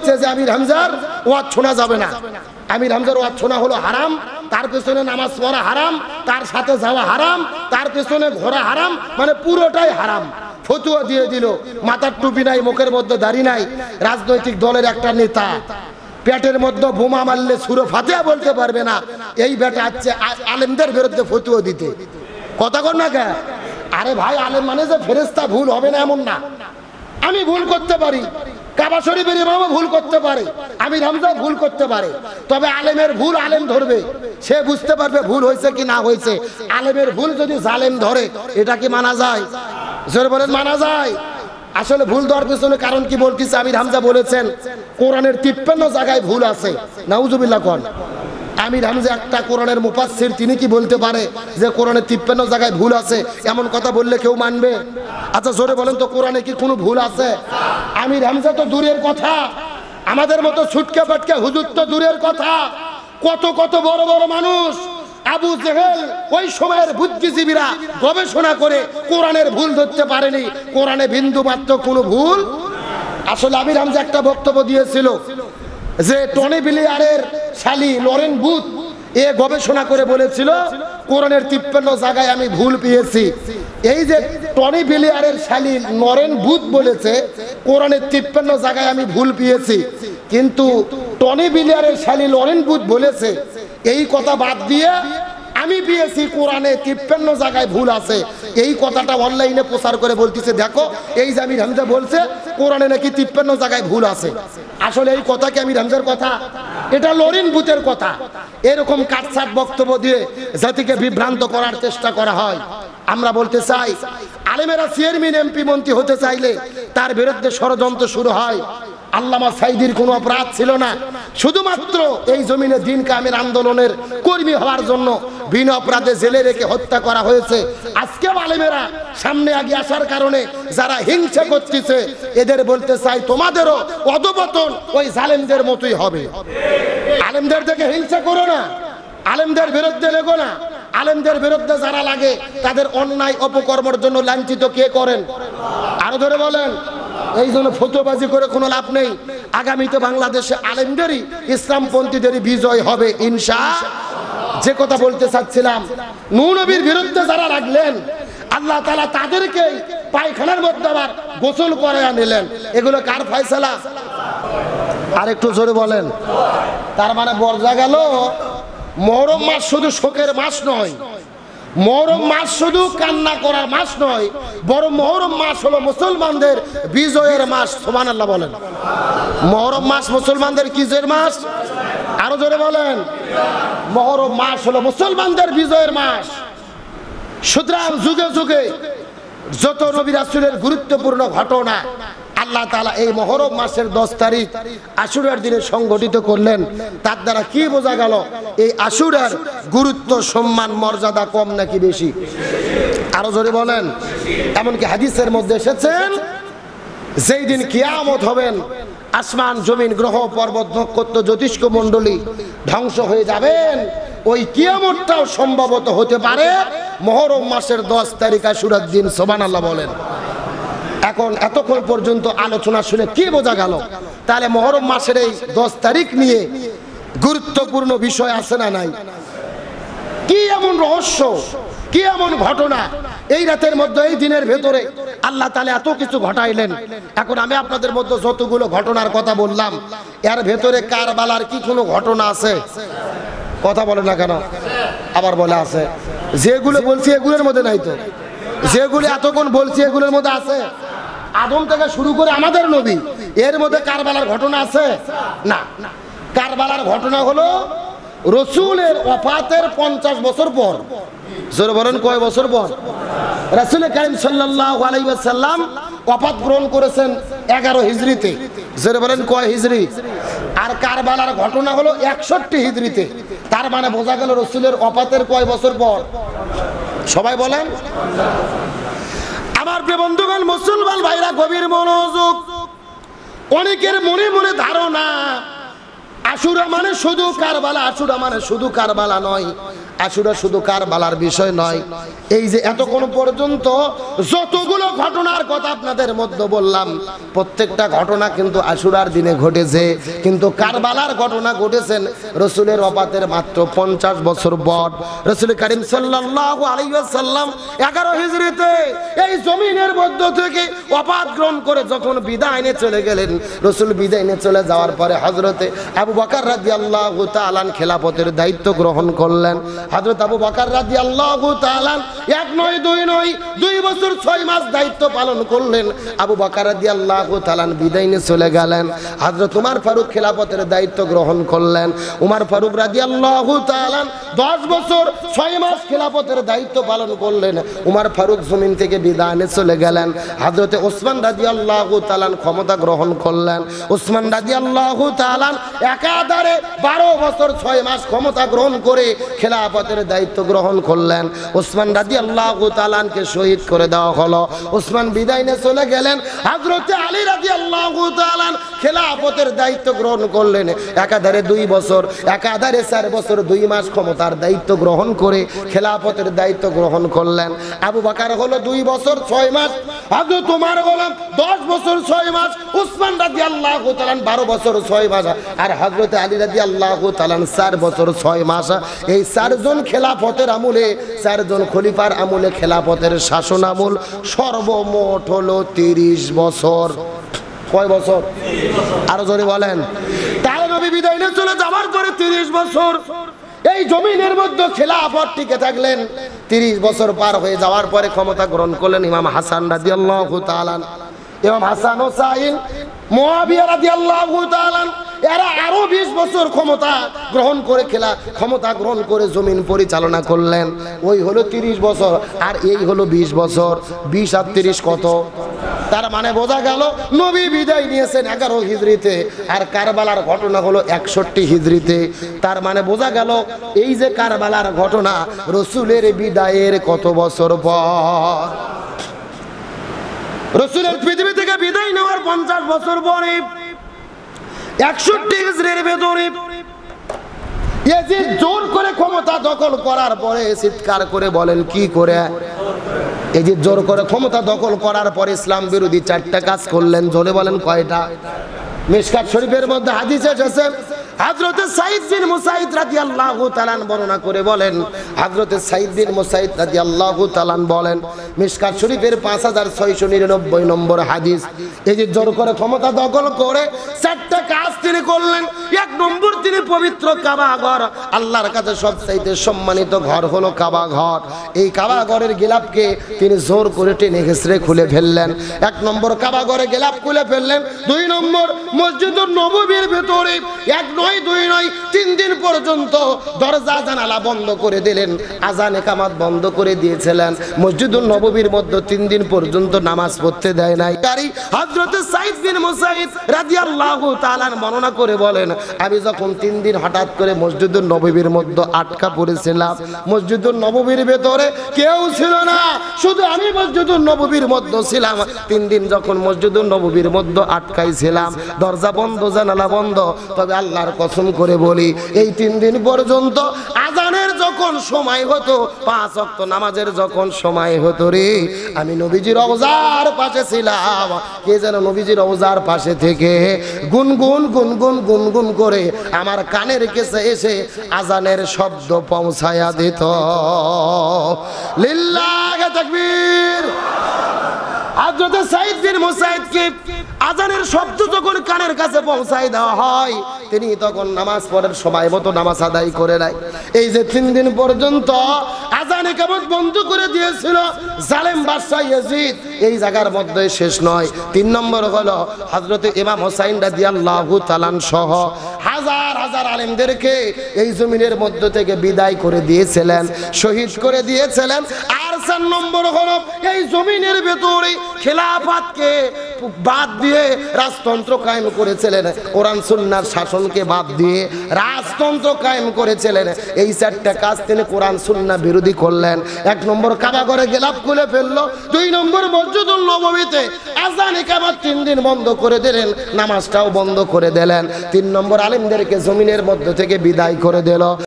দিচ্ছে যে আমির হামজার ওয়াজ শোনা যাবে না, আমির হামজার ওয়াজ শোনা হলো হারাম, তার পেছনে নামাজ পড়া হারাম, তার সাথে যাওয়া হারাম, তার পেছনে ঘোরা হারাম, মানে পুরোটাই হারাম। ফতুয়া দিয়ে দিল, মাথার টুপি নাই, মুখের মধ্যে দাড়ি নাই, রাজনৈতিক দলের একটা নেতা, পেটের মধ্যে বোমা মারলে সূরা ফাতিহা বলতে পারবে না, এই বেটা আছে আলেমদের বিরুদ্ধে ফতুয়া দিতে। কথা কর না কে? আরে ভাই, আলেম মানে যে ফেরেশতা, ভুল হবে না এমন না। আমি ভুল করতে পারি, কাবা শরীফের ইমামও ভুল করতে পারে, আমির হামজা ভুল করতে পারে, তবে আলেমের ভুল আলেম ধরবে, সে বুঝতে পারবে ভুল হয়েছে কি না হয়েছে। আলেমের ভুল যদি জালেম ধরে, এটা কি মানা যায়? জোরে বলেন, মানা যায়? আসলে ভুল ধরার পেছনে কারণ কি বলতেছে, আমির হামজা বলেছেন কোরআনের 53 জায়গায় ভুল আছে। নাউজুবিল্লাহ কোন আমির হামজা একটা কোরআনের মুফাসসির, তিনি কি বলতে পারে যে কোরআনের 53 জায়গায় ভুল আছে? এমন কথা বললে কেউ মানবে? আচ্ছা জোরে বলেন তো, কোরআনে কি কোনো ভুল আছে? আমির হামজা তো দূরের কথা, আমাদের মতো ছুটকে পাটকে হুজুর তো দূরের কথা, কত কত বড় বড় মানুষ, আবু জেহেল, ওই সময়ের বুদ্ধিজীবীরা গবেষণা করে কোরআনের ভুল ধরতে পারেনি, কোরআনে বিন্দু মাত্র কোনো ভুল। আসলে আমির হামজা একটা বক্তব্য দিয়েছিল যে টনি ব্লেয়ারের শালী লরেন বুথ এ গবেষণা করে বলেছিল কোরআনের 53 জায়গায় আমি ভুল পেয়েছি। এই যে টনি ব্লেয়ারের শালী লরেন বুথ বলেছে কোরআনের 53 জায়গায় আমি ভুল পেয়েছি, কিন্তু টনি ব্লেয়ারের শালী লরেন বুথ বলেছে এই কথা বাদ দিয়ে আমি পেয়েছি কোরআনে 53 জায়গায় ভুল আছে, এই কথাটা অনলাইনে প্রচার করে বলতেছে দেখো এই যে আমির হামজা বলছে কোরআনে নাকি 53 জায়গায় ভুল আছে। আসলে এই কথা কি আমির হামজার কথা? এটা লরিন বুথের কথা। এরকম কাটছাট বক্তব্য দিয়ে জাতিকে বিভ্রান্ত করার চেষ্টা করা হয়। আমরা বলতে চাই, আলেমেরা চেয়ারম্যান এমপি মন্ত্রী হতে চাইলে তার বিরুদ্ধে ষড়যন্ত্র শুরু হয়। আল্লামা সাইদির কোনো অপরাধ ছিল না, শুধুমাত্র এই জমিনে দিন কায়েমের আন্দোলনের কর্মী হওয়ার জন্য বিনা অপরাধে জেলে রেখে হত্যা করা হয়েছে। আজকে আলেমেরা সামনে আগে আসার কারণে যারা হিংসা করতেছে, এদের বলতে চাই তোমাদেরও অধপতন ওই জালেমদের মতোই হবে। আলেমদের থেকে হিংসা করো না, আলেমদের বিরুদ্ধে লেগো না। আলেমদের বিরুদ্ধে যারা লাগে তাদের অন্যায় অপকর্মের জন্য লাঞ্ছিত কে করেন? আরো ধরে বলেন। এই জন্য ফতোয়াবাজি করে কোনো লাভ নেই। আগামীতে বাংলাদেশে আলেমদেরই ইসলামপন্থীদেরই বিজয় হবে ইনশাআল্লাহ। যে কথা বলতে চাচ্ছিলাম, নূহ নবীর বিরুদ্ধে যারা লাগলেন আল্লাহ তাআলা তাদেরকে পায়খানার মধ্যে আবার গোসল করায়া নিলেন, এগুলো কার ফয়সালা? আর একটু জোরে বলেন। তার মানে বোঝা গেল মুহররম মাস শুধু শোকের মাস নয়, মুহররম মাস শুধু কান্না করার মাস নয়, বরং মুহররম মাস হলো মুসলমানদের বিজয়ের মাস। সুবহানাল্লাহ বলেন। মুহররম মাস মুসলমানদের কিসের মাস? আরো জোরে বলেন। মুহররম মাস হলো মুসলমানদের বিজয়ের মাস। সুতরাং যুগে যুগে যত নবী রাসূলের গুরুত্বপূর্ণ ঘটনা আল্লাহ তাআলা এই মুহররম মাসের 10 তারিখ আশুরার দিনে সংগঠিত করলেন। তার দ্বারা কি বোঝা গেল? এই আশুরার গুরুত্ব, সম্মান, মর্যাদা কম নাকি বেশি? আরো জোরে বলেন। এমনকি হাদিসের মধ্যে এসেছেন যেই দিন কিয়ামত হবেন, আসমান জমিন গ্রহ পর্বত নক্ষত্র জ্যোতিষ্ক মণ্ডলী ধ্বংস হয়ে যাবেন, ওই কিয়ামতটাও সম্ভবত হতে পারে মুহররম মাসের 10 তারিখ আশুরার দিন। সুবহানাল্লাহ বলেন। এখন এতক্ষণ পর্যন্ত আলোচনা শুনে কি বোঝা গেল? তাহলে মুহররম মাসের এই 10 তারিখ নিয়ে গুরুত্বপূর্ণ বিষয় আছে না নাই? কি এমন রহস্য, কি এমন ঘটনা এই রাতের মধ্যে, এই দিনের ভেতরে আল্লাহ তাআলা এত কিছু ঘটাইলেন। এখন আমি আপনাদের মধ্যে যতগুলো ঘটনার কথা বললাম, এর ভেতরে কারবালার কি কোনো ঘটনা আছে? কথা বলে না কেন? আবার বলে আছে। যেগুলো বলছি এগুলোর মধ্যে নাই তো, যেগুলো এতক্ষণ বলছি এগুলোর মধ্যে আছে। আদম থেকে শুরু করে আমাদের নবী, এর মধ্যে কারবালার ঘটনা আছে না? কারবালার ঘটনা হলো রাসূলের ওফাতের 50 বছর পর। জোরে বলেন, কয় বছর পর? রাসূল কারীম সাল্লাল্লাহু আলাইহি ওয়াসাল্লাম ওফাত গ্রহণ করেছেন 11 হিজরিতে। জোরে বলেন, কয় হিজরি? আর কারবালার ঘটনা হলো 61 হিজরিতে। তার মানে বোঝা গেল রাসূলের ওফাতের কয় বছর পর? সবাই বলেন। আমার প্রিয় বন্ধুগণ, মুসলমান ভাইরা গভীর মনোযোগ। অনেকের মনে মনে ধারণা আশুরা মানে শুধু কারবালা, আশুরা মানে শুধু কারবালা নয়, আশুরা শুধু কারবালার বিষয় নয়। এই যে এতক্ষণ পর্যন্ত যতগুলো ঘটনার কথা আপনাদের মধ্যে বললাম, প্রত্যেকটা ঘটনা কিন্তু আশুরার দিনে ঘটেছে, কিন্তু কারবালার ঘটনা ঘটেছেন রসুলের ওফাতের মাত্র 50 বছর পর। রসুল করিম সাল্লাল্লাহু আলাইহি ওয়াসাল্লাম 11 হিজরিতে এই জমিনের মধ্য থেকে ওফাত গ্রহণ করে যখন বিদায় নিয়ে চলে গেলেন, রসুল বিদায় নিয়ে চলে যাওয়ার পরে হযরতে আবু বকর রাদিয়াল্লাহু তাআলা খেলাফতের দায়িত্ব গ্রহণ করলেন। হযরত আবু বকর রাদিয়াল্লাহু তাআলা 1 নয় 2 নয় 2 বছর 6 মাস দায়িত্ব পালন করলেন। আবু বকর রাদিয়াল্লাহু তাআলা বিদায় নিয়ে চলে গেলেন। হযরত উমর ফারুক খেলাফতের দায়িত্ব গ্রহণ করলেন। উমর ফারুক রাদিয়াল্লাহু তাআলা 10 বছর 6 মাস খেলাফতের দায়িত্ব পালন করলেন। উমর ফারুক জমিন থেকে বিদায় নিয়ে চলে গেলেন। হযরত ওসমান রাদিয়াল্লাহু তাআলা ক্ষমতা গ্রহণ করলেন। ওসমান রাদিয়াল্লাহু তাআলা একাধারে 12 বছর 6 মাস ক্ষমতা গ্রহণ করে খেলাফতের দায়িত্ব গ্রহণ করলেন। ওসমান রাদিয়াল্লাহু তাআলাকে শহীদ করে দেওয়া হলো। ওসমান বিদায় নিয়ে চলে গেলেন। হযরত আলী রাদিয়াল্লাহু তাআলা খেলাফতের দায়িত্ব গ্রহণ করলেন। একাধারে 2 বছর, একাধারে 4 বছর 2 মাস ক্ষমতার দায়িত্ব গ্রহণ করে খেলাফতের দায়িত্ব গ্রহণ করলেন। আবু বকর হলো 2 বছর 6 মাস, হযরত ওমর হলো 10 বছর 6 মাস, ওসমান রাদিয়াল্লাহু তাআলা 12 বছর 6 মাস, আর হযরত আলী রাদিয়াল্লাহু তাআলা 4 বছর 6 মাস। এই 4 জন খেলাফতের আমলে, 4 জন খলিফার আমলে খেলাফতের শাসন আমল সর্বমোট হলো 30 বছর। কয় বছর? আরো জোরে বলেন। তার নবী বিদায় নিয়ে চলে যাওয়ার পরে 30 বছর এই জমিনের মধ্যে খেলাফত টিকে থাকলেন। 30 বছর পার হয়ে যাওয়ার পরে ক্ষমতা গ্রহণ করলেন ইমাম হাসান রাদিয়াল্লাহু তাআলা। ইমাম হাসান হোসাইন, মুয়াবিয়া রাদিয়াল্লাহু তাআলা, এরা আরো 20 বছর ক্ষমতা গ্রহণ করে জমিন পরিচালনা করলেন। ওই হলো 30 বছর, আর এই হলো 20 বছর। 20 আর 30 কত? তার মানে বোঝা গেল নবী বিদায় নিয়েছেন 11 হিজরিতে, আর কারবালার ঘটনা হলো 61 হিজরিতে। তার মানে বোঝা গেল এই যে কারবালার ঘটনা রসুলের বিদায়ের কত বছর পর? রসুলের পৃথিবী থেকে বিদায় নেওয়ার 50 বছর পরে 61 হিজরির ভেতরে ইয়াজিদ জোর করে ক্ষমতা দখল করার পরে চিৎকার করে বলেন কি করে? ইয়াজিদ জোর করে ক্ষমতা দখল করার পরে ইসলাম বিরোধী 4টা কাজ করলেন। জোরে বলেন কয়টা? মিশকাত শরীফের মধ্যে হাদিস এসেছে, হযরত সাঈদ বিন মুসাইদ রাদিয়াল্লাহু তাআলা বর্ণনা করে বলেন, হযরত সাঈদ বিন মুসাইদ রাদিয়াল্লাহু তাআলা বলেন, মিশকাত শরীফের 5699 নম্বর হাদিস, এই যে জোর করে ক্ষমতা দখল করে 4টা কাজ তিনি করলেন। 1 নম্বর, তিনি পবিত্র কাবা ঘর, আল্লাহর কাছে সবচাইতে সম্মানিত ঘর হলো কাবা ঘর, এই কাবা ঘরের গিলাফকে তিনি জোর করে টেনে ঘেঁষড়ে খুলে ফেললেন। 1 নম্বর, কাবা ঘরে গিলাফ খুলে ফেললেন। 2 নম্বর, মসজিদুন নববীর ভিতরে 1 নয় 2 নয় 3 দিন পর্যন্ত দরজা জানালা বন্ধ করে দিলেন, আজান ইকামত বন্ধ করে দিয়েছিলেন। মসজিদুন নববীর মধ্যে 3 দিন পর্যন্ত নামাজ পড়তে দেয় নাই। হযরত সাঈদ বিন মুসাইদ রাদিয়াল্লাহু তাআলা বর্ণনা করে বলেন, আমি যখন 3 দিন হঠাৎ করে মসজিদুন নববীর মধ্যে আটকা পড়েছিলাম, মসজিদুন নববীর ভেতরে কেউ ছিল না, শুধু আমি মসজিদুন নববীর মধ্যে ছিলাম। 3 দিন যখন মসজিদুন নববীর মধ্যে আটকাই ছিলাম, দরজা বন্ধ, জানালা বন্ধ, তবে আল্লাহর কসম করে বলি এই 3 দিন পর্যন্ত আজানের যখন সময় হতো, 5 ওয়াক্ত নামাজের যখন সময় হতো রে, আমি নবীজির রওজার পাশে ছিলাম। কে যেন নবীজির রওজার পাশে থেকে গুনগুন গুনগুন গুনগুন করে আমার কানের কাছে এসে আজানের শব্দ পৌঁছায়া দিত। লিল্লাহি তাকবীর। হযরত সাঈদ বিন মুসাইদকে আজানের শব্দ যখন কানের কাছে পৌঁছায় দেওয়া হয়, তিনি তখন নামাজ পড়ার সময় মতো নামাজ আদায় করে নাই। এই যে 3 দিন পর্যন্ত আজান ইকামত বন্ধ করে দিয়েছিল জালেম বাদশা ইয়াজিদ, এই জায়গার মধ্যে শেষ নয়। 3 নম্বর হলো হযরত ইমাম হোসাইন রাদিয়াল্লাহু তাআলা সহ হাজার হাজার আলেমদেরকে এই জমিনের মধ্য থেকে বিদায় করে দিয়েছিলেন, শহীদ করে দিয়েছিলেন। আর 4 নম্বর হলো এই জমিনের ভেতরে খেলাফতকে বাদ দিয়ে রাজতন্ত্র কায়েম করেছিলেন, কোরআন সুন্নাহর শাসনকে বাদ দিয়ে রাজতন্ত্র কায়েম করেছিলেন। এই চারটা কাজ তিনি কোরআন সুন্নাহ বিরোধী করলেন। 1 নম্বর কাবা ঘরে গেলাপ খুলে ফেললো। 2 নম্বর মসজিদুল নববীতে আযান ইকামত 3 দিন বন্ধ করে দিলেন, নামাজটাও বন্ধ করে দিলেন। 3 নম্বর আলেমদেরকে জমিনের মধ্য থেকে বিদায় করে দিল।